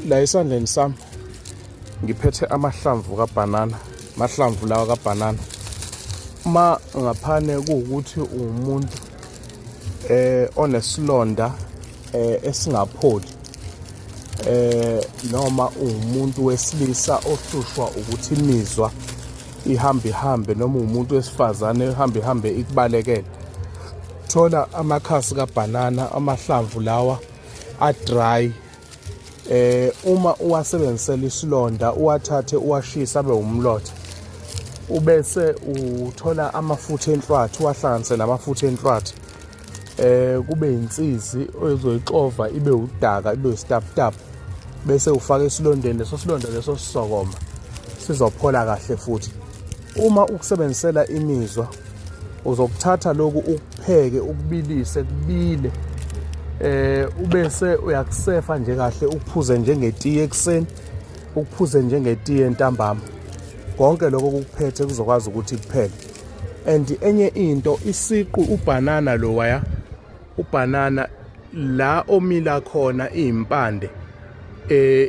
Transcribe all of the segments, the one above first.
La esandleni sami ngiphethe amahlamvu kabanana, amahlamvu lawa kabanana. Ma ngaphane kuwukuthi umuntu onesilonda esingapholi, noma umuntu wesilisa ohlushwa ukuthi imizwa ihambe noma umuntu wesifazane ihambe ikubalekele, thola amakhasi kabanana, amahlamvu lawa a-dry. Uma uwasebenzisela isilonda, uwathathe uwashisa abe umlotha, ubese uthola amafutha enhlwathi, uwahlanganise namafutha enhlwathi, kube insizi ozoyixova ibe udaka, ibe isitaputapu, bese ufaka esilondeni. Leso silonda leso sisokoma, sizophola kahle futhi. Uma ukusebenzisela imizwa, uzokuthatha lokhu ukupheke, ukubilise, kubile, ubese uyakusefa nje kahle, ukuphuze njengetiye ekuseni, ukuphuze njengetiye ntambama. Konke lokho kukuphethe kuzokwazi ukuthi kuphele. And enye into, isiqu ubanana lo waya, ubanana la omila khona impande,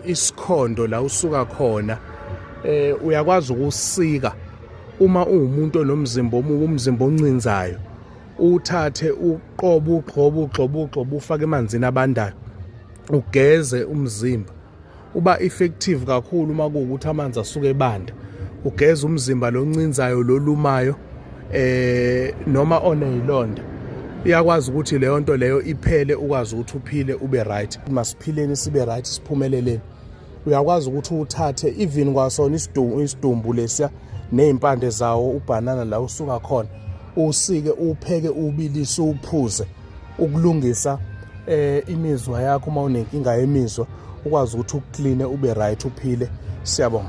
isikhondo la usuka khona, uyakwazi ukusika. Uma uwumuntu onomzimba omubi, umzimba oncinzayo, uthathe ugxobe, ufake emanzini abandayo, ugeze umzimba. Uba effective kakhulu uma kuwukuthi amanzi asuke ebanda. Ugeze umzimba lo oncinzayo, lo lumayo, noma oneyilonda. Iyakwazi ukuthi leyo nto leyo iphele, ukwazi ukuthi uphile ube right. Masiphileni sibe right, siphumeleleni. Uyakwazi ukuthi uthathe even kwasona isidumbu lesiya nezimpande zawo, ubanana la usuka khona, usike, upheke, ubilise, uphuze, ukulungisa imizwa yakho. Uma unenkinga yemizwa, ukwazi ukuthi ukukline ube right, uphile. Siyabonga.